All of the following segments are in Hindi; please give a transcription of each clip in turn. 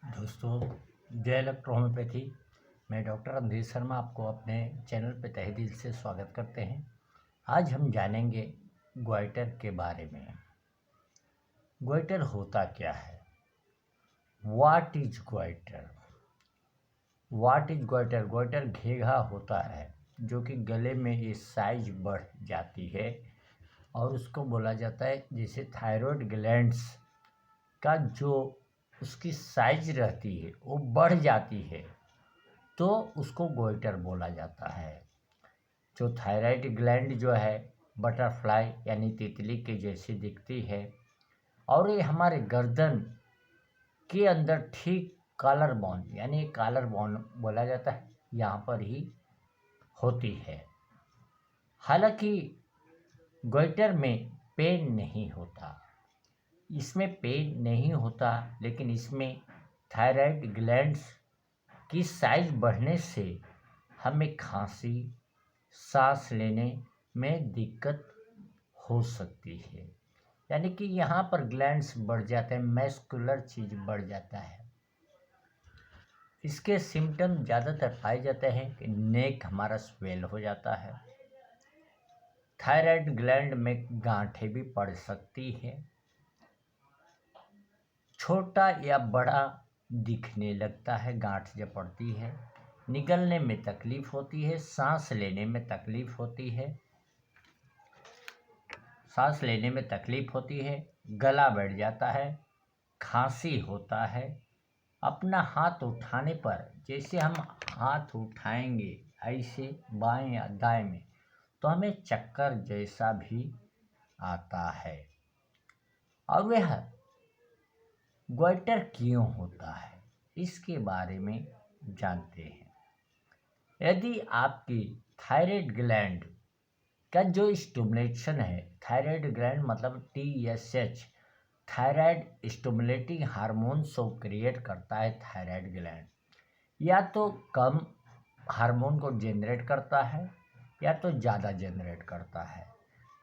दोस्तों, जय इलेक्ट्रो होम्योपैथी। मैं डॉक्टर अंधेर शर्मा आपको अपने चैनल पे तहे दिल से स्वागत करते हैं। आज हम जानेंगे ग्वाइटर के बारे में। ग्वाइटर होता क्या है? What is goitre? What is goitre? Goitre घेघा होता है जो कि गले में ये साइज बढ़ जाती है और उसको बोला जाता है, जैसे थायराइड ग्लैंड्स का जो उसकी साइज रहती है वो बढ़ जाती है तो उसको गोइटर बोला जाता है। जो थायराइड ग्लैंड जो है बटरफ्लाई यानी तितली के जैसी दिखती है और ये हमारे गर्दन के अंदर ठीक कॉलर बोन यानी कॉलर बोन बोला जाता है, यहाँ पर ही होती है। हालांकि गोइटर में पेन नहीं होता, इसमें पेन नहीं होता, लेकिन इसमें थायराइड ग्लैंड्स की साइज बढ़ने से हमें खांसी, सांस लेने में दिक्कत हो सकती है। यानी कि यहाँ पर ग्लैंड्स बढ़ जाते हैं, मैस्कुलर चीज़ बढ़ जाता है। इसके सिम्टम ज़्यादातर पाए जाते हैं कि नेक हमारा स्वेल हो जाता है, थायराइड ग्लैंड में गांठें भी पड़ सकती है, छोटा या बड़ा दिखने लगता है गांठ जब पड़ती है, निगलने में तकलीफ होती है, सांस लेने में तकलीफ होती है, गला बैठ जाता है, खांसी होता है। अपना हाथ उठाने पर जैसे हम हाथ उठाएंगे ऐसे बाएं या दाएं में तो हमें चक्कर जैसा भी आता है। और वह ग्वाइटर क्यों होता है इसके बारे में जानते हैं। यदि आपकी थायराइड ग्लैंड का जो स्टिमुलेशन है, थायराइड ग्लैंड मतलब TSH, थायराइड स्टिमुलेटिंग हार्मोन्स को क्रिएट करता है थायराइड ग्लैंड, या तो कम हार्मोन को जनरेट करता है या तो ज़्यादा जनरेट करता है।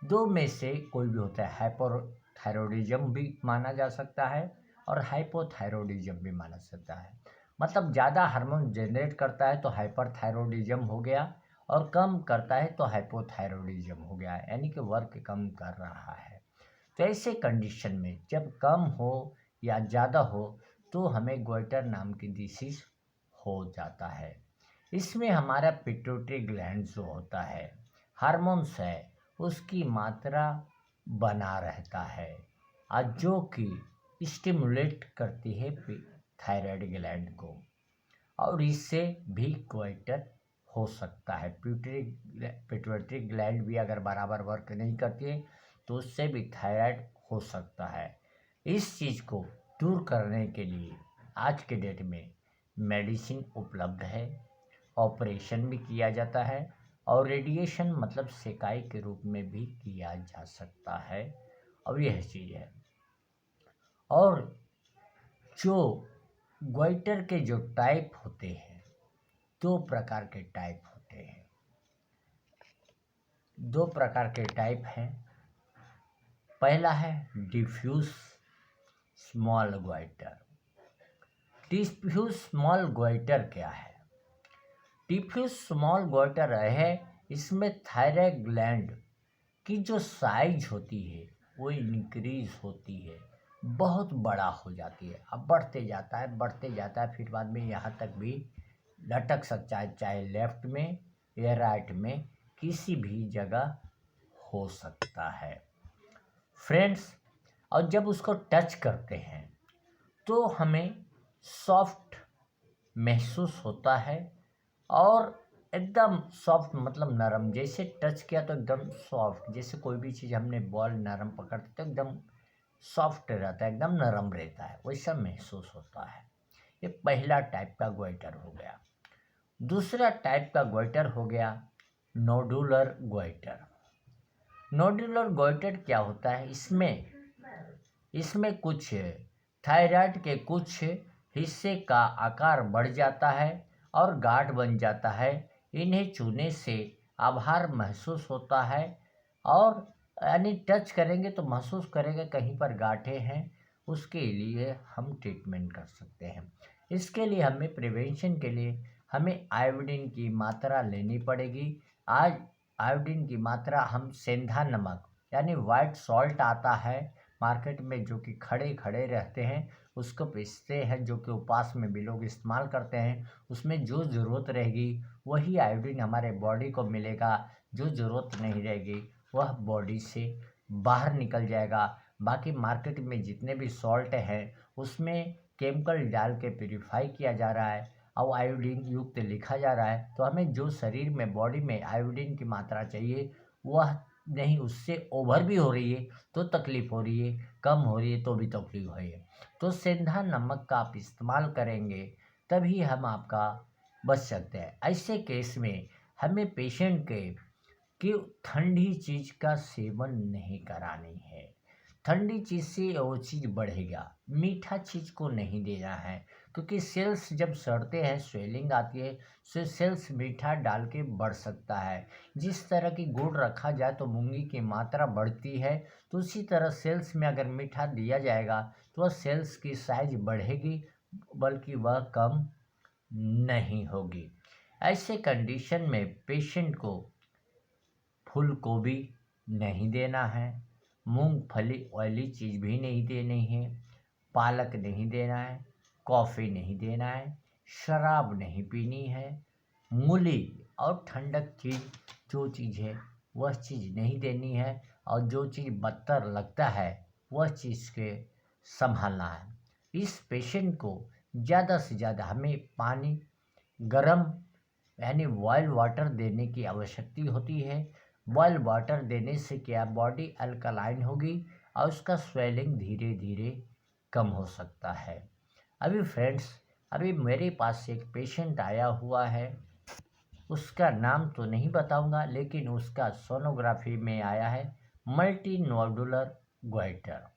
दो में से कोई भी होता है। हाइपोथायरॉयडिज्म भी माना जा सकता है और हाइपोथायरॉयडिज्म भी माना सकता है। मतलब ज़्यादा हार्मोन जनरेट करता है तो हाइपरथायरॉयडिज्म हो गया और कम करता है तो हाइपोथायरॉयडिज्म हो गया, यानी कि वर्क कम कर रहा है। तो ऐसे कंडीशन में जब कम हो या ज़्यादा हो तो हमें ग्वाइटर नाम की डिसीज हो जाता है। इसमें हमारा पिट्यूटरी ग्लैंड जो होता है, हार्मोन्स है, उसकी मात्रा बना रहता है और जो कि स्टिमुलेट करती है थायराइड ग्लैंड को, और इससे भी ग्वाइटर हो सकता है। पिट्यूटरी ग्लैंड भी अगर बराबर वर्क नहीं करती है तो उससे भी थायराइड हो सकता है। इस चीज़ को दूर करने के लिए आज के डेट में मेडिसिन उपलब्ध है, ऑपरेशन भी किया जाता है और रेडिएशन मतलब सेकाई के रूप में भी किया जा सकता है। अब यह चीज़ है। और जो ग्वाइटर के जो टाइप होते हैं, दो प्रकार के टाइप होते हैं। पहला है diffuse small goitre. Diffuse small goitre क्या है? डिफ्यूज स्मॉल ग्वाइटर है, इसमें थायराइड ग्लैंड की जो साइज होती है वो इंक्रीज होती है, बहुत बड़ा हो जाती है। अब बढ़ते जाता है, फिर बाद में यहाँ तक भी लटक सकता है, चाहे लेफ्ट में या राइट में, किसी भी जगह हो सकता है फ्रेंड्स। और जब उसको टच करते हैं तो हमें सॉफ्ट महसूस होता है और एकदम सॉफ्ट मतलब नरम, जैसे टच किया तो एकदम सॉफ्ट, जैसे कोई भी चीज़ हमने बॉल नरम पकड़ते तो एकदम सॉफ्ट रहता है, एकदम नरम रहता है, वैसा महसूस होता है। ये पहला टाइप का ग्वाइटर हो गया। दूसरा टाइप का ग्वाइटर हो गया नोडुलर ग्वाइटर। नोडुलर ग्वाइटर क्या होता है? इसमें कुछ थायराइड के कुछ हिस्से का आकार बढ़ जाता है और गांठ बन जाता है। इन्हें छूने से आभार महसूस होता है और यानी टच करेंगे तो महसूस करेंगे कहीं पर गांठें हैं, उसके लिए हम ट्रीटमेंट कर सकते हैं। इसके लिए हमें प्रिवेंशन के लिए हमें आयोडीन की मात्रा लेनी पड़ेगी। आज आयोडीन की मात्रा हम सेंधा नमक यानी वाइट सॉल्ट आता है मार्केट में, जो कि खड़े खड़े रहते हैं, उसको पीसते हैं, जो कि उपवास में भी लोग इस्तेमाल करते हैं। उसमें जो ज़रूरत रहेगी वही आयोडीन हमारे बॉडी को मिलेगा, जो ज़रूरत नहीं रहेगी वह बॉडी से बाहर निकल जाएगा। बाकी मार्केट में जितने भी सॉल्ट हैं उसमें केमिकल डाल के प्यूरीफाई किया जा रहा है और आयोडीन युक्त लिखा जा रहा है। तो हमें जो शरीर में बॉडी में आयोडीन की मात्रा चाहिए वह नहीं, उससे ओवर भी हो रही है तो तकलीफ़ हो रही है, कम हो रही है तो भी तकलीफ हो रही है। तो सेंधा नमक का आप इस्तेमाल करेंगे तभी हम आपका बच सकते हैं। ऐसे केस में हमें पेशेंट के कि ठंडी चीज़ का सेवन नहीं करानी है। ठंडी चीज़ से वो चीज़ बढ़ेगा, मीठा चीज़ को नहीं देना है, क्योंकि सेल्स जब सड़ते हैं स्वेलिंग आती है, तो सेल्स मीठा डाल के बढ़ सकता है। जिस तरह की गुड़ रखा जाए तो मूंगी की मात्रा बढ़ती है, तो उसी तरह सेल्स में अगर मीठा दिया जाएगा तो वह सेल्स की साइज बढ़ेगी, बल्कि वह कम नहीं होगी। ऐसे कंडीशन में पेशेंट को फूल गोभी नहीं देना है, मूंगफली ऑयली चीज़ भी नहीं देनी है, पालक नहीं देना है, कॉफ़ी नहीं देना है, शराब नहीं पीनी है, मूली और ठंडक चीज़ जो चीज़ है वह चीज़ नहीं देनी है, और जो चीज़ बदतर लगता है वह चीज़ के संभालना है। इस पेशेंट को ज़्यादा से ज़्यादा हमें पानी गर्म यानी बॉयल वाटर देने की आवश्यकता होती है। बॉयल वाटर देने से क्या बॉडी अल्कलाइन होगी और उसका स्वेलिंग धीरे धीरे कम हो सकता है। अभी फ्रेंड्स, अभी मेरे पास एक पेशेंट आया हुआ है, उसका नाम तो नहीं बताऊंगा, लेकिन उसका सोनोग्राफी में आया है multi nodular goitre.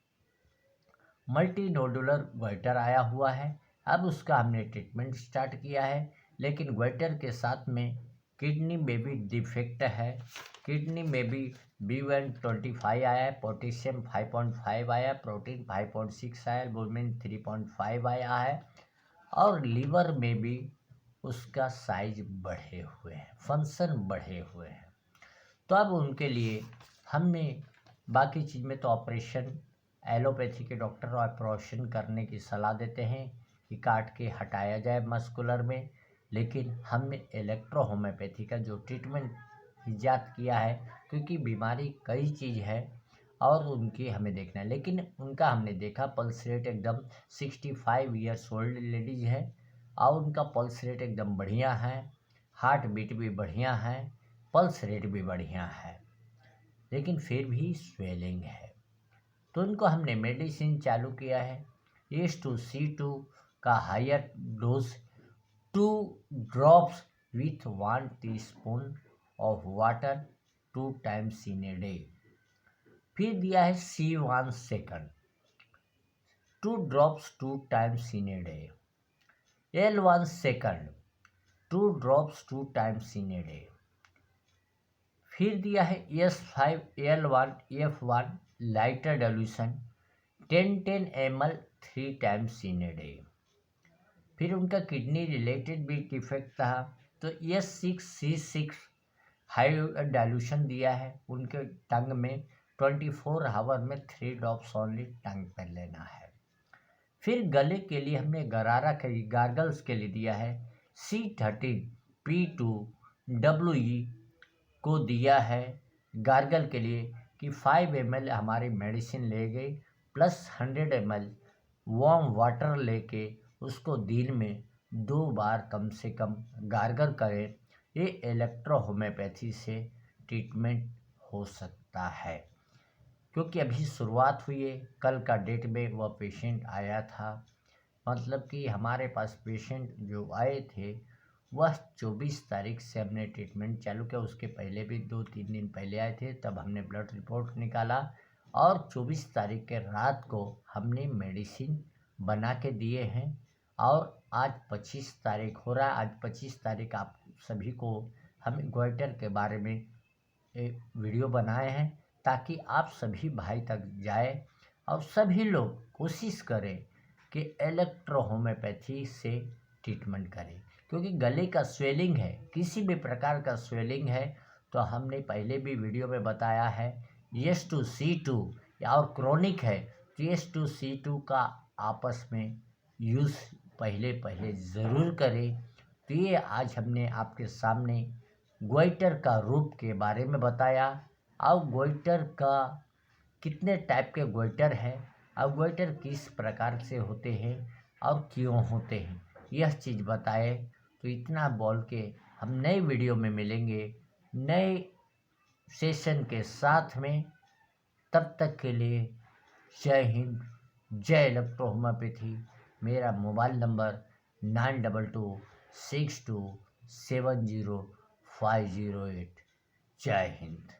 Multi nodular goitre आया हुआ है। अब उसका हमने ट्रीटमेंट स्टार्ट किया है, लेकिन गोइटर के साथ में किडनी में भी डिफेक्ट है। किडनी में भी B125 आया है, पोटेशियम 5.5 आया, प्रोटीन 5.6 आया, एल्बुमिन 3.5 आया है, और लीवर में भी उसका साइज बढ़े हुए हैं, फंक्शन बढ़े हुए हैं। तो अब उनके लिए हमने बाकी चीज़ में तो ऑपरेशन एलोपैथी के डॉक्टर ऑपरेशन करने की सलाह देते हैं कि काट के हटाया जाए मस्कुलर में, लेकिन हमने इलेक्ट्रो होम्योपैथी का जो ट्रीटमेंट ईजाद किया है, क्योंकि बीमारी कई चीज़ है और उनकी हमें देखना है। लेकिन उनका हमने देखा पल्स रेट एकदम 65 ईयर्स ओल्ड लेडीज़ है और उनका पल्स रेट एकदम बढ़िया है, हार्ट बीट भी बढ़िया है, पल्स रेट भी बढ़िया है, लेकिन फिर भी स्वेलिंग है। तो उनको हमने मेडिसिन चालू किया है H2C2 का higher dose 2 drops with 1 teaspoon of water 2 times in a day. फिर दिया है C1 second 2 drops 2 times in a day. L1 second 2 drops 2 times in a day. फिर दिया है S5L1 F1 lighter dilution 10 ml 3 times in a day. फिर उनका किडनी रिलेटेड भी डिफेक्ट था, तो S6C6 हाई डाइल्यूशन दिया है उनके टंग में 24 आवर में 3 ड्रॉप्स ओनली टंग पर लेना है। फिर गले के लिए हमने गरारा के गार्गल्स के लिए दिया है C13P2WE को दिया है गार्गल के लिए कि 5 ml हमारी मेडिसिन ले गई प्लस 100 ml वार्म वाटर लेके उसको दिन में 2 बार कम से कम गार्गल करें। ये इलेक्ट्रो होम्योपैथी से ट्रीटमेंट हो सकता है, क्योंकि अभी शुरुआत हुई है। कल का डेट में वह पेशेंट आया था, मतलब कि हमारे पास पेशेंट जो आए थे वह 24 तारीख से हमने ट्रीटमेंट चालू किया। उसके पहले भी 2-3 दिन पहले आए थे, तब हमने ब्लड रिपोर्ट निकाला और 24 तारीख के रात को हमने मेडिसिन बना के दिए हैं। और आज 25 तारीख हो रहा है। आज 25 तारीख आप सभी को हम गोइटर के बारे में एक वीडियो बनाए हैं ताकि आप सभी भाई तक जाए और सभी लोग कोशिश करें कि इलेक्ट्रोहोम्योपैथी से ट्रीटमेंट करें, क्योंकि गले का स्वेलिंग है, किसी भी प्रकार का स्वेलिंग है तो हमने पहले भी वीडियो में बताया है S2C2 या और क्रोनिक है तो S2C2 का आपस में यूज़ पहले ज़रूर करें। तो ये आज हमने आपके सामने गोइटर का रूप के बारे में बताया। अब गोइटर का कितने टाइप के गोइटर हैं, अब गोइटर किस प्रकार से होते हैं और क्यों होते हैं, यह चीज़ बताए। तो इतना बोल के हम नए वीडियो में मिलेंगे नए सेशन के साथ में। तब तक के लिए जय हिंद, जय इलेक्ट्रोहोम्योपैथी। मेरा मोबाइल नंबर 9226270508। जय हिंद।